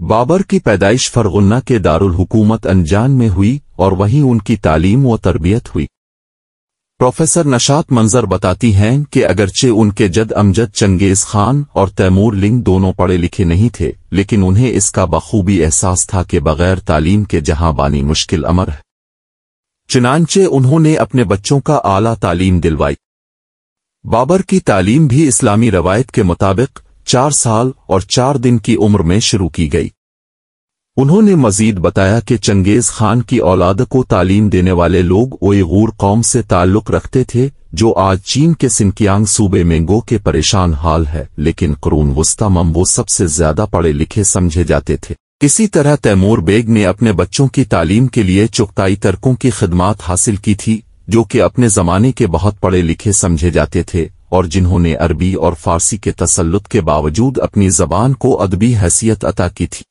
بابر کی پیدائش فرغانہ کے دارالحکومت انجان میں ہوئی اور وہیں ان کی تعلیم و تربیت ہوئی۔ پروفیسر نشاط منظر بتاتی ہیں کہ اگرچہ ان کے جد امجد چنگیز خان اور تیمور لنگ دونوں پڑھے لکھے نہیں تھے، لیکن انہیں اس کا بخوبی احساس تھا کہ بغیر تعلیم کے جہاں بانی مشکل امر ہے، چنانچہ انہوں نے اپنے بچوں کا اعلیٰ تعلیم دلوائی۔ بابر کی تعلیم بھی اسلامی روایت کے مطابق 4 سال اور 4 دن کی عمر میں شروع کی گئی۔ انہوں نے مزید بتایا کہ چنگیز خان کی اولاد کو تعلیم دینے والے لوگ اوئیغور قوم سے تعلق رکھتے تھے، جو آج چین کے سنکیانگ صوبے میں گو کے پریشان حال ہے، لیکن قرون وسطی میں وہ سب سے زیادہ پڑھے لکھے سمجھے جاتے تھے۔ اسی طرح تیمور بیگ نے اپنے بچوں کی تعلیم کے لیے چغتائی ترکوں کی خدمات حاصل کی تھی، جو کہ اپنے زمانے کے بہت پڑھے لکھے سمجھے جاتے تھے اور جنہوں نے عربی اور فارسی کے تسلط کے باوجود اپنی زبان کو ادبی حیثیت عطا کی تھی۔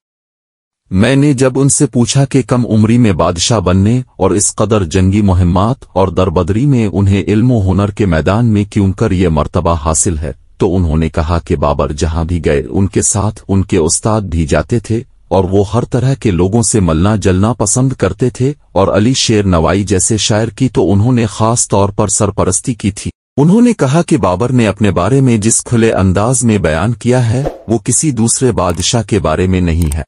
میں نے جب ان سے پوچھا کہ کم عمری میں بادشاہ بننے اور اس قدر جنگی مہمات اور دربدری میں انہیں علم و ہنر کے میدان میں کیوں کر یہ مرتبہ حاصل ہے، تو انہوں نے کہا کہ بابر جہاں بھی گئے ان کے ساتھ ان کے استاد بھی جاتے تھے اور وہ ہر طرح کے لوگوں سے ملنا جلنا پسند کرتے تھے، اور علی شیر نوائی جیسے شاعر کی تو انہوں نے خاص طور پر سرپرستی کی تھی۔ انہوں نے کہا کہ بابر نے اپنے بارے میں جس کھلے انداز میں بیان کیا ہے وہ کسی دوسرے بادشاہ کے بارے میں نہیں ہے۔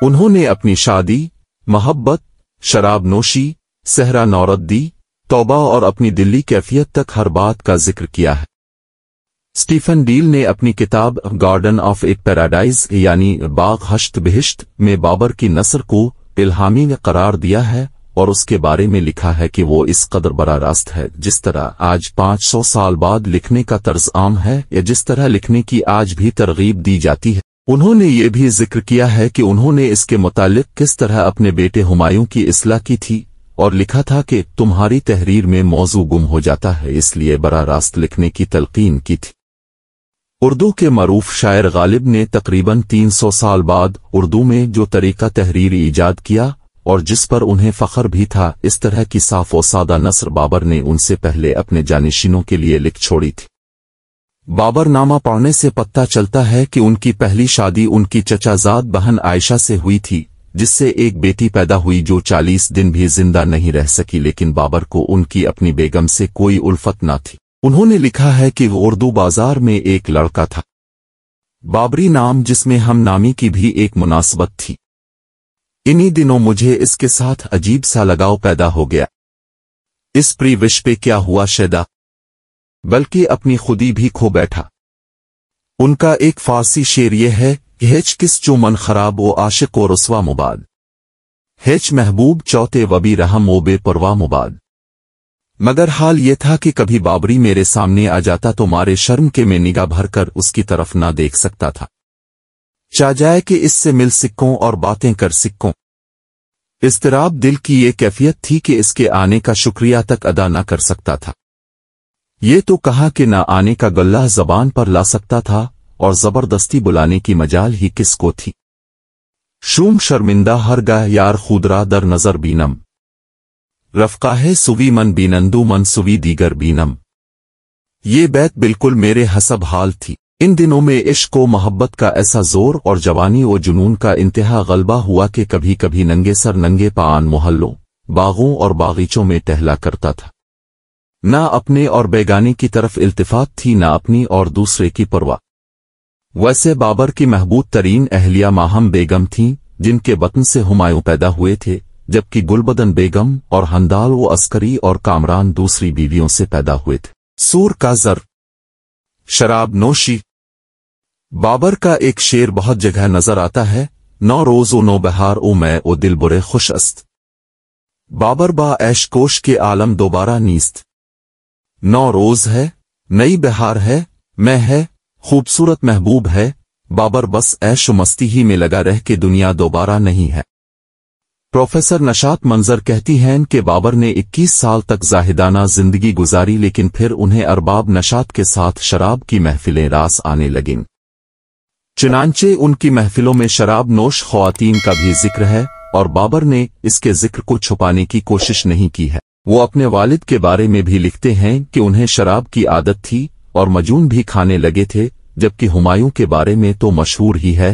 انہوں نے اپنی شادی، محبت، شراب نوشی، صحرا نوردی، توبہ اور اپنی دلی کیفیت تک ہر بات کا ذکر کیا ہے۔ سٹیفن ڈیل نے اپنی کتاب گارڈن آف اے پیراڈائز یعنی باغ ہشت بہشت میں بابر کی نثر کو الہامی قرار دیا ہے اور اس کے بارے میں لکھا ہے کہ وہ اس قدر براہ راست ہے جس طرح آج 500 سال بعد لکھنے کا طرز عام ہے یا جس طرح لکھنے کی آج بھی ترغیب دی جاتی ہے۔ انہوں نے یہ بھی ذکر کیا ہے کہ انہوں نے اس کے متعلق کس طرح اپنے بیٹے ہمایوں کی اصلاح کی تھی اور لکھا تھا کہ تمہاری تحریر میں موضوع گم ہو جاتا ہے، اس لیے براہ راست لکھنے کی تلقین کی تھی۔ اردو کے معروف شاعر غالب نے تقریباً 300 سال بعد اردو میں جو طریقہ تحریر ایجاد کیا اور جس پر انہیں فخر بھی تھا، اس طرح کی صاف و سادہ نثر بابر نے ان سے پہلے اپنے جانشینوں کے لیے لکھ چھوڑی تھی۔ بابر نامہ پڑھنے سے پتہ چلتا ہے کہ ان کی پہلی شادی ان کی چچا زاد بہن عائشہ سے ہوئی تھی، جس سے ایک بیٹی پیدا ہوئی جو 40 دن بھی زندہ نہیں رہ سکی، لیکن بابر کو ان کی اپنی بیگم سے کوئی الفت نہ تھی۔ انہوں نے لکھا ہے کہ وہ اردو بازار میں ایک لڑکا تھا بابری نام، جس میں ہم نامی کی بھی ایک مناسبت تھی۔ انہی دنوں مجھے اس کے ساتھ عجیب سا لگاؤ پیدا ہو گیا۔ اس پری وش پہ کیا ہوا شیدا، بلکہ اپنی خودی بھی کھو بیٹھا۔ ان کا ایک فارسی شعر یہ ہے کہ ہچ کس جو من خراب و عاشق و رسوا مباد، ہچ محبوب چوتے وبی رحم و بے پرواہ مباد۔ مگر حال یہ تھا کہ کبھی بابری میرے سامنے آ جاتا تو مارے شرم کے میں نگاہ بھر کر اس کی طرف نہ دیکھ سکتا تھا، چاہ جائے کہ اس سے مل سکوں اور باتیں کر سکوں۔ اضطراب دل کی یہ کیفیت تھی کہ اس کے آنے کا شکریہ تک ادا نہ کر سکتا تھا۔ یہ تو کہا کہ نہ آنے کا گلہ زبان پر لا سکتا تھا، اور زبردستی بلانے کی مجال ہی کس کو تھی۔ شوم شرمندہ ہرگاہ یار خودرا در نظر بینم، رفقاہ سوی من بینندو من سوی دیگر بینم۔ یہ بیت بالکل میرے حسب حال تھی۔ ان دنوں میں عشق و محبت کا ایسا زور اور جوانی و جنون کا انتہا غلبہ ہوا کہ کبھی کبھی ننگے سر ننگے پان محلوں، باغوں اور باغیچوں میں ٹہلا کرتا تھا۔ نہ اپنے اور بیگانے کی طرف التفات تھی، نہ اپنی اور دوسرے کی پرواہ۔ ویسے بابر کی محبوب ترین اہلیہ ماہم بیگم تھیں، جن کے بطن سے ہمایوں پیدا ہوئے تھے، جبکہ گلبدن بیگم اور ہندال و عسکری اور کامران دوسری بیویوں سے پیدا ہوئے تھے۔ سور کا زر، شراب نوشی۔ بابر کا ایک شعر بہت جگہ نظر آتا ہے، نو روز و نو بہار او میں او دل برے خوش است، بابر با عیش کوش کے عالم دوبارہ نیست۔ 9 روز ہے، نئی بہار ہے، میں ہے، خوبصورت محبوب ہے، بابر بس عیش و مستی ہی میں لگا رہ کے دنیا دوبارہ نہیں ہے۔ پروفیسر نشاط منظر کہتی ہیں کہ بابر نے 21 سال تک زاہدانہ زندگی گزاری، لیکن پھر انہیں ارباب نشاط کے ساتھ شراب کی محفلیں راس آنے لگیں۔ چنانچہ ان کی محفلوں میں شراب نوش خواتین کا بھی ذکر ہے، اور بابر نے اس کے ذکر کو چھپانے کی کوشش نہیں کی ہے۔ وہ اپنے والد کے بارے میں بھی لکھتے ہیں کہ انہیں شراب کی عادت تھی اور مجون بھی کھانے لگے تھے، جبکہ ہمایوں کے بارے میں تو مشہور ہی ہے